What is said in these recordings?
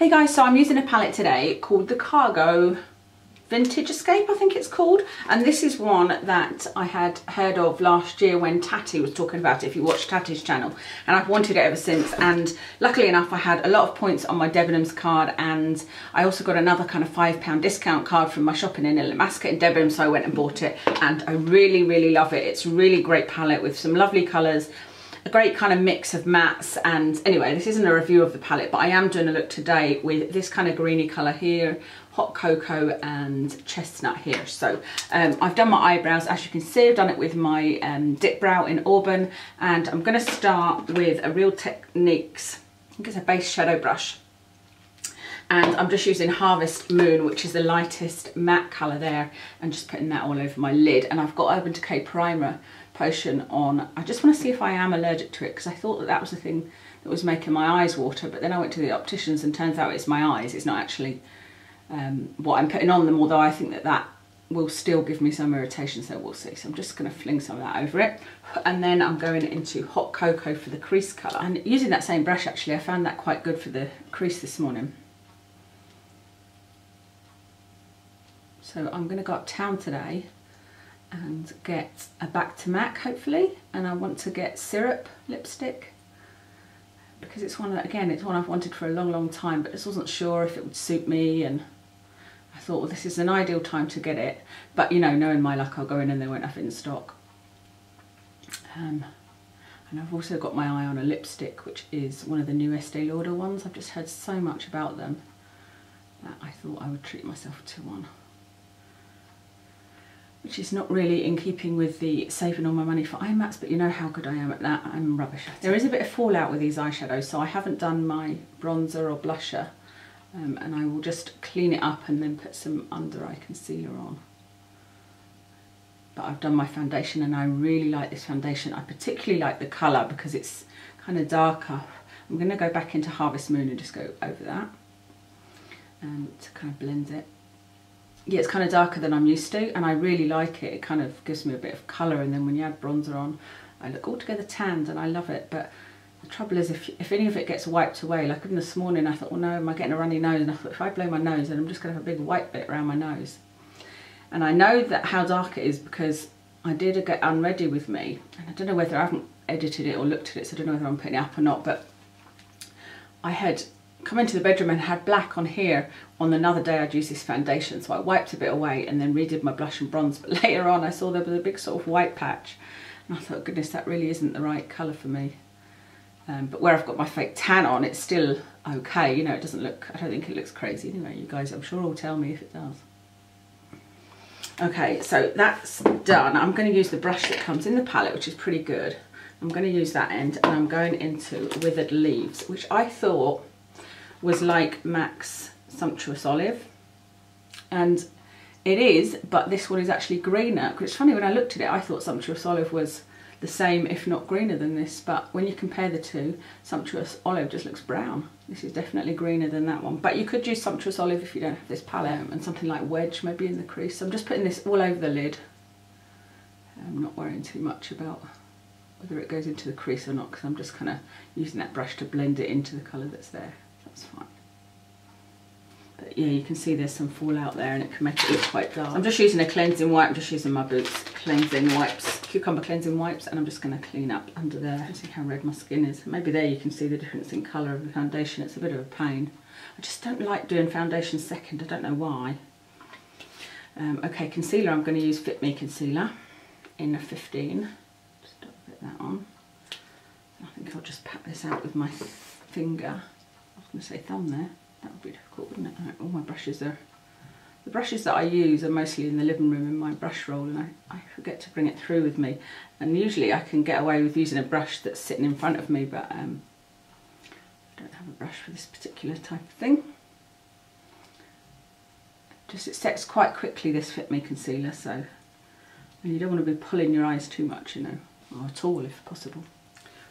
Hey guys, so I'm using a palette today called the Cargo Vintage Escape, I think it's called, and this is one that I had heard of last year when Tatty was talking about it, if you watch Tatty's channel, and I've wanted it ever since. And luckily enough, I had a lot of points on my Debenhams card, and I also got another kind of £5 discount card from my shopping in Mascara in Debenhams, so I went and bought it, and I really love it. It's a really great palette with some lovely colours, a great kind of mix of mattes. And anyway, this isn't a review of the palette, but I am doing a look today with this kind of greeny colour here, hot cocoa and chestnut here. So I've done my eyebrows. As you can see, I've done it with my Dipbrow in Auburn, and I'm going to start with a Real Techniques, I think it's a base shadow brush, and I'm just using Harvest Moon, which is the lightest matte colour there, and just putting that all over my lid. And I've got Urban Decay primer potion on. I just want to see if I am allergic to it, because I thought that that was the thing that was making my eyes water, but then I went to the opticians and turns out it's my eyes, it's not actually what I'm putting on them, although I think that that will still give me some irritation, so we'll see. So I'm just going to fling some of that over it, and then I'm going into hot cocoa for the crease colour, and using that same brush actually I found that quite good for the crease this morning. So I'm going to go uptown today and get a Back to MAC hopefully, and I want to get Syrup lipstick because it's one that, again, it's one I've wanted for a long time, but just wasn't sure if it would suit me, and I thought, well, this is an ideal time to get it, but you know, knowing my luck, I'll go in and they won't have it in stock. And I've also got my eye on a lipstick which is one of the new Estee Lauder ones. I've just heard so much about them that I thought I would treat myself to one, which is not really in keeping with the saving all my money for eye mats, but you know how good I am at that. I'm rubbish at it. There is a bit of fallout with these eyeshadows, so I haven't done my bronzer or blusher, and I will just clean it up and then put some under eye concealer on. But I've done my foundation, and I really like this foundation. I particularly like the colour because it's kind of darker. I'm going to go back into Harvest Moon and just go over that to kind of blend it. Yeah, it's kind of darker than I'm used to, and I really like it. It kind of gives me a bit of colour, and then when you add bronzer on, I look altogether tanned, and I love it. But the trouble is, if any of it gets wiped away, like even this morning I thought, well no, am I getting a runny nose? And I thought, if I blow my nose, then I'm just going to have a big white bit around my nose. And I know that how dark it is because I did get Unready with me, and I don't know whether I haven't edited it or looked at it, so I don't know whether I'm putting it up or not, but I had come into the bedroom and had black on here on another day I'd used this foundation, so I wiped a bit away and then redid my blush and bronze, but later on I saw there was a big sort of white patch, and I thought, goodness, that really isn't the right colour for me. But where I've got my fake tan on, it's still okay, you know, it doesn't look, I don't think it looks crazy. Anyway, you guys, I'm sure will tell me if it does. Okay, so that's done. I'm going to use the brush that comes in the palette, which is pretty good. I'm going to use that end, and I'm going into Withered Leaves, which I thought was like MAC's Sumptuous Olive, and it is, but this one is actually greener. Because it's funny, when I looked at it I thought Sumptuous Olive was the same, if not greener than this, but when you compare the two, Sumptuous Olive just looks brown. This is definitely greener than that one, but you could use Sumptuous Olive if you don't have this palette, and something like Wedge maybe in the crease. So I'm just putting this all over the lid. I'm not worrying too much about whether it goes into the crease or not, because I'm just kind of using that brush to blend it into the colour that's there. That's fine. But yeah, you can see there's some fallout there, and it can make it look quite dark. I'm just using a cleansing wipe. I'm just using my Boots cleansing wipes, cucumber cleansing wipes, and I'm just going to clean up under there. You can see how red my skin is. Maybe there you can see the difference in colour of the foundation. It's a bit of a pain. I just don't like doing foundation second. I don't know why. Okay, concealer. I'm going to use Fit Me concealer in a 15. Just put that on. I think I'll just pat this out with my finger. I was going to say thumb there. That would be difficult, wouldn't it? Right, all my brushes are... The brushes that I use are mostly in the living room in my brush roll, and I forget to bring it through with me. And usually I can get away with using a brush that's sitting in front of me, but I don't have a brush for this particular type of thing. Just, it sets quite quickly, this Fit Me concealer, so... And you don't want to be pulling your eyes too much, you know, or at all if possible.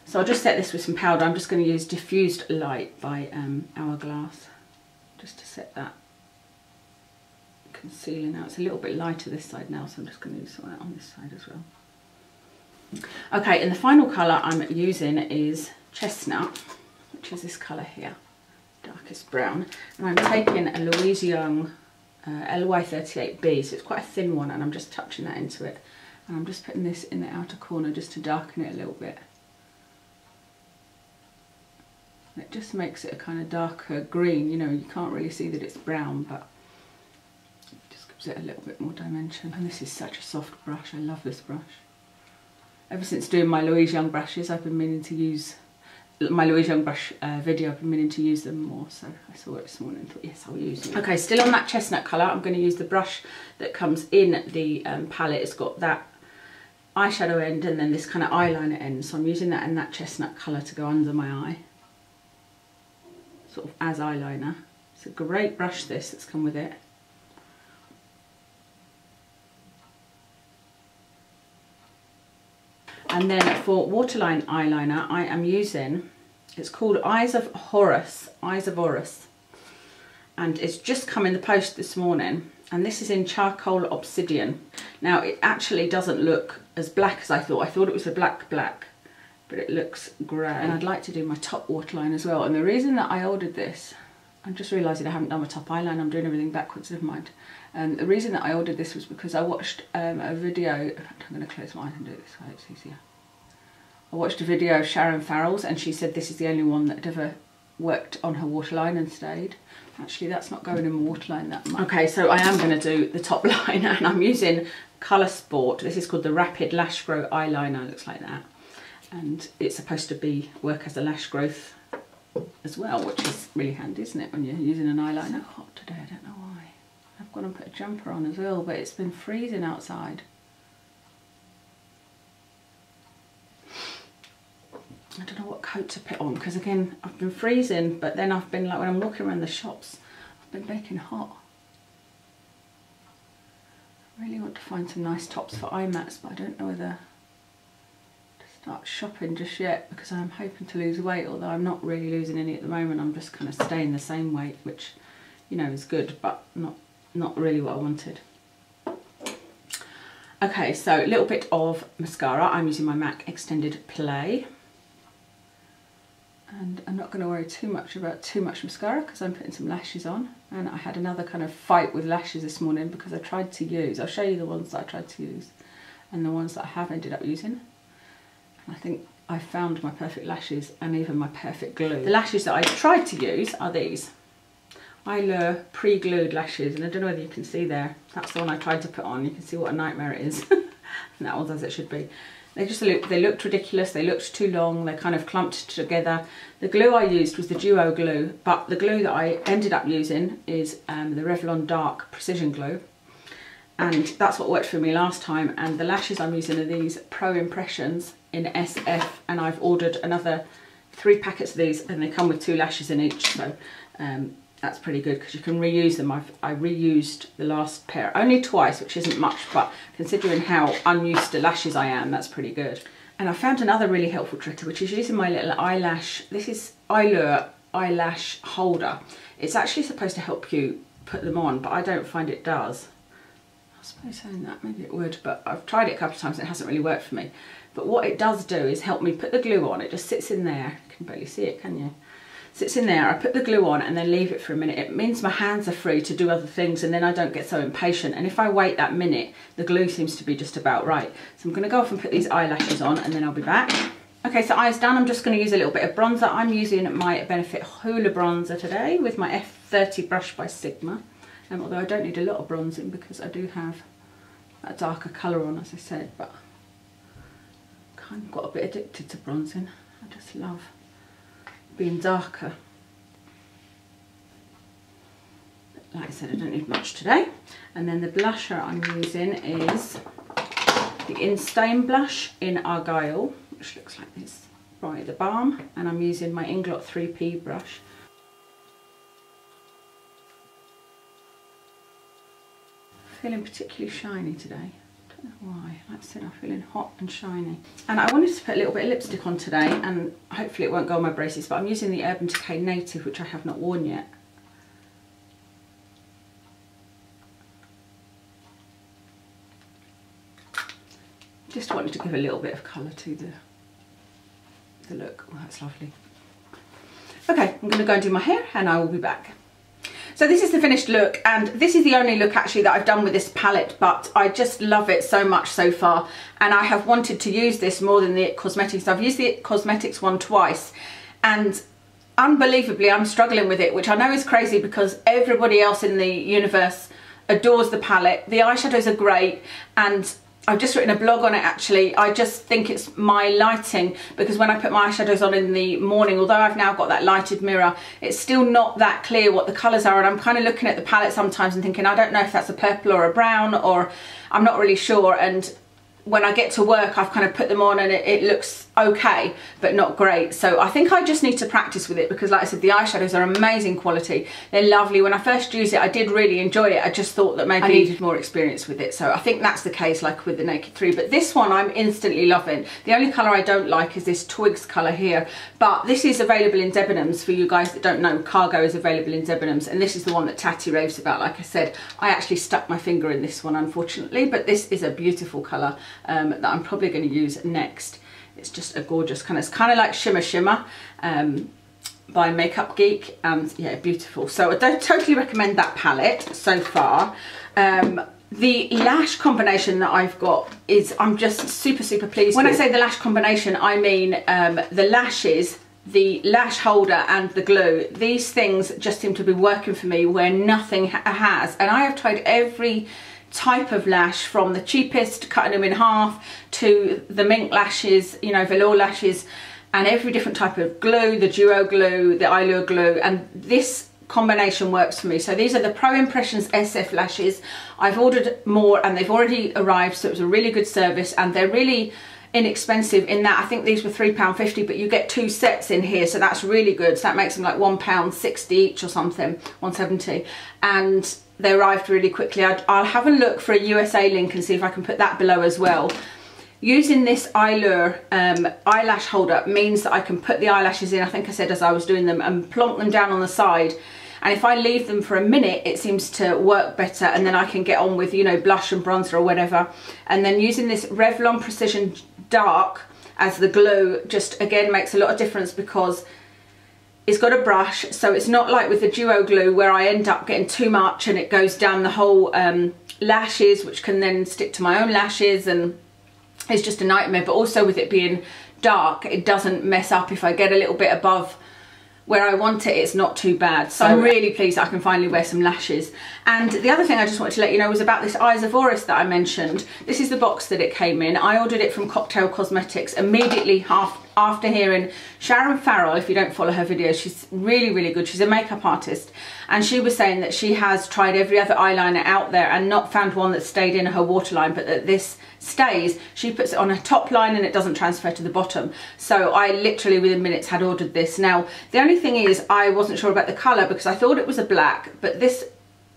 So I'll just set this with some powder. I'm just going to use Diffused Light by Hourglass, just to set that concealer now. It's a little bit lighter this side now, so I'm just going to use some of that on this side as well. Okay, and the final colour I'm using is Chestnut, which is this colour here. darkest brown. And I'm taking a Louise Young LY38B, so it's quite a thin one, and I'm just touching that into it. And I'm just putting this in the outer corner just to darken it a little bit. It just makes it a kind of darker green, you know, you can't really see that it's brown, but it just gives it a little bit more dimension. And this is such a soft brush, I love this brush. Ever since doing my Louise Young brushes, I've been meaning to use, my Louise Young brush video, I've been meaning to use them more, so I saw it this morning and thought, yes, I'll use it. Okay, still on that chestnut colour, I'm going to use the brush that comes in the palette. It's got that eyeshadow end and then this kind of eyeliner end, so I'm using that in that chestnut colour to go under my eye, sort of as eyeliner. It's a great brush this that's come with it. And then for Waterline eyeliner, I am using, it's called Eyes of Horus, and it's just come in the post this morning, and this is in Charcoal Obsidian. Now it actually doesn't look as black as I thought it was a black, but it looks grey. And I'd like to do my top waterline as well, and the reason that I ordered this, I'm just realising I haven't done my top eyeliner, I'm doing everything backwards, never mind. The reason that I ordered this was because I watched a video, in fact I'm going to close my eyes and do it this way, it's easier. I watched a video of Sharon Farrell's and she said this is the only one that had ever worked on her waterline and stayed. Actually that's not going in my waterline that much. Okay, so I am going to do the top liner, and I'm using Colorsport. This is called the Rapid Lash Grow Eyeliner, looks like that. And it's supposed to work as a lash growth as well, which is really handy, isn't it, when you're using an eyeliner. It's hot today, I don't know why. I've gone and put a jumper on as well, but it's been freezing outside. I don't know what coat to put on, because again, I've been freezing, but then I've been, like, when I'm walking around the shops, I've been baking hot. I really want to find some nice tops for eye mats, but I don't know whether start shopping just yet, because I'm hoping to lose weight, although I'm not really losing any at the moment. I'm just kind of staying the same weight, which, you know, is good, but not really what I wanted. Okay, so a little bit of mascara. I'm using my MAC Extended Play, and I'm not going to worry too much about too much mascara because I'm putting some lashes on. And I had another kind of fight with lashes this morning because I tried to use, I'll show you the ones that I tried to use and the ones that I have ended up using. I think I found my perfect lashes and even my perfect glue. The lashes that I tried to use are these Eyelure pre-glued lashes, and I don't know whether you can see there, that's the one I tried to put on. You can see what a nightmare it is. And that one's as it should be. They looked ridiculous, they looked too long, they kind of clumped together. The glue I used was the duo glue, but the glue that I ended up using is the Revlon Dark Precision Glue. And that's what worked for me last time. And the lashes I'm using are these Pro Impressions in SF, and I've ordered another 3 packets of these, and they come with 2 lashes in each, so that's pretty good because you can reuse them. I reused the last pair only twice, which isn't much, but considering how unused to lashes I am, that's pretty good. And I found another really helpful trick, which is using my little eyelash. This is Eyelure eyelash holder. It's actually supposed to help you put them on, but I don't find it does. I suppose saying that maybe it would, but I've tried it a couple of times and it hasn't really worked for me. But what it does do is help me put the glue on. It just sits in there. You can barely see it, can you? Sits in there, I put the glue on and then leave it for a minute. It means my hands are free to do other things, and then I don't get so impatient. And if I wait that minute, the glue seems to be just about right. So I'm going to go off and put these eyelashes on and then I'll be back. Okay, so eyes done. I'm just going to use a little bit of bronzer. I'm using my Benefit Hoola bronzer today with my F30 brush by Sigma. Although I don't need a lot of bronzing because I do have a darker colour on, as I said, but I kind of got a bit addicted to bronzing. I just love being darker. But like I said, I don't need much today. And then the blusher I'm using is the Instain blush in Argyle, which looks like this, right, the balm, and I'm using my Inglot 3P brush. Feeling particularly shiny today. Don't know why. Like I said, I'm feeling hot and shiny. And I wanted to put a little bit of lipstick on today, and hopefully it won't go on my braces, but I'm using the Urban Decay Native, which I have not worn yet. Just wanted to give a little bit of colour to the look. Oh, that's lovely. Okay, I'm going to go and do my hair and I will be back. So this is the finished look, and this is the only look actually that I've done with this palette, but I just love it so much so far, and I have wanted to use this more than the IT Cosmetics. I've used the IT Cosmetics one twice, and unbelievably I'm struggling with it, which I know is crazy because everybody else in the universe adores the palette. The eyeshadows are great, and I've just written a blog on it actually. I just think it's my lighting, because when I put my eyeshadows on in the morning, although I've now got that lighted mirror, it's still not that clear what the colours are, and I'm kind of looking at the palette sometimes and thinking, I don't know if that's a purple or a brown, or I'm not really sure. And when I get to work, I've kind of put them on and it looks okay, but not great. So I think I just need to practice with it, because like I said, the eyeshadows are amazing quality. They're lovely. When I first used it, I did really enjoy it. I just thought that maybe I needed more experience with it. So I think that's the case, like with the Naked 3. But this one I'm instantly loving. The only colour I don't like is this Twigs colour here. But this is available in Debenhams. For you guys that don't know, Cargo is available in Debenhams. And this is the one that Tatty raves about. Like I said, I actually stuck my finger in this one, unfortunately. But this is a beautiful colour that I'm probably going to use next. It's just a gorgeous kind of, it's kind of like Shimmer Shimmer by Makeup Geek, and yeah, beautiful. So I don't totally recommend that palette so far. The lash combination that I've got is, I'm just super pleased with. When I say the lash combination, I mean the lashes, the lash holder and the glue. These things just seem to be working for me where nothing has, and I have tried every type of lash, from the cheapest, cutting them in half, to the mink lashes, you know, velour lashes, and every different type of glue, the duo glue, the eyelure glue, and this combination works for me. So these are the Pro Impressions SF lashes. I've ordered more and they've already arrived, so it was a really good service, and they're really inexpensive in that I think these were £3.50, but you get 2 sets in here, so that's really good. So that makes them like £1.60 each or something, £1.70, and they arrived really quickly. I'll have a look for a USA link and see if I can put that below as well. Using this eyelure eyelash holder means that I can put the eyelashes in, I think I said as I was doing them, and plonk them down on the side. And if I leave them for a minute, it seems to work better, and then I can get on with, you know, blush and bronzer or whatever. And then using this Revlon Precision Dark as the glue just again makes a lot of difference, because it's got a brush, so it's not like with the duo glue where I end up getting too much and it goes down the whole lashes, which can then stick to my own lashes, and it's just a nightmare. But also with it being dark, it doesn't mess up. If I get a little bit above where I want it, it's not too bad. So I'm really pleased I can finally wear some lashes. And the other thing I just wanted to let you know was about this Eyes of Horus that I mentioned. This is the box that it came in. I ordered it from Cocktail Cosmetics immediately after hearing Sharon Farrell. If you don't follow her videos, she's really good. She's a makeup artist, and she was saying that she has tried every other eyeliner out there and not found one that stayed in her waterline, but that this stays. She puts it on her top line and it doesn't transfer to the bottom. So I literally within minutes had ordered this. Now the only thing is, I wasn't sure about the colour because I thought it was a black, but this,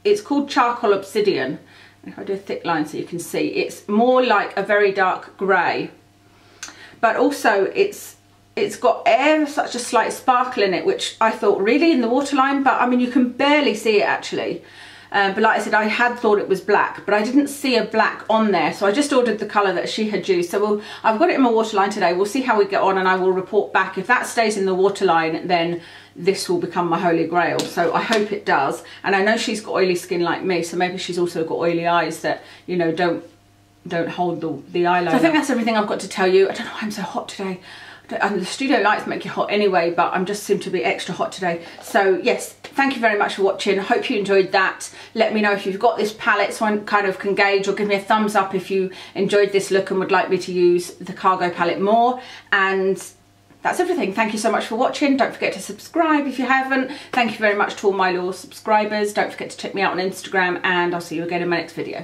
it's called Charcoal Obsidian. If I do a thick line so you can see, it's more like a very dark grey, but also it's got ever such a slight sparkle in it, which I thought really in the waterline, but I mean you can barely see it actually. But like I said, I had thought it was black, but I didn't see a black on there, so I just ordered the colour that she had used. So I've got it in my waterline today. We'll see how we get on, and I will report back. If that stays in the waterline, then this will become my holy grail. So I hope it does. And I know she's got oily skin like me, so maybe she's also got oily eyes that, you know, don't hold the eyeliner. So I think that's everything I've got to tell you. I don't know why I'm so hot today. And the studio lights make you hot anyway, but I'm just seem to be extra hot today. So yes, thank you very much for watching. I hope you enjoyed that. Let me know if you've got this palette so I kind of can gauge, or give me a thumbs up if you enjoyed this look and would like me to use the Cargo palette more. And that's everything. Thank you so much for watching. Don't forget to subscribe if you haven't. Thank you very much to all my loyal subscribers. Don't forget to check me out on Instagram, and I'll see you again in my next video.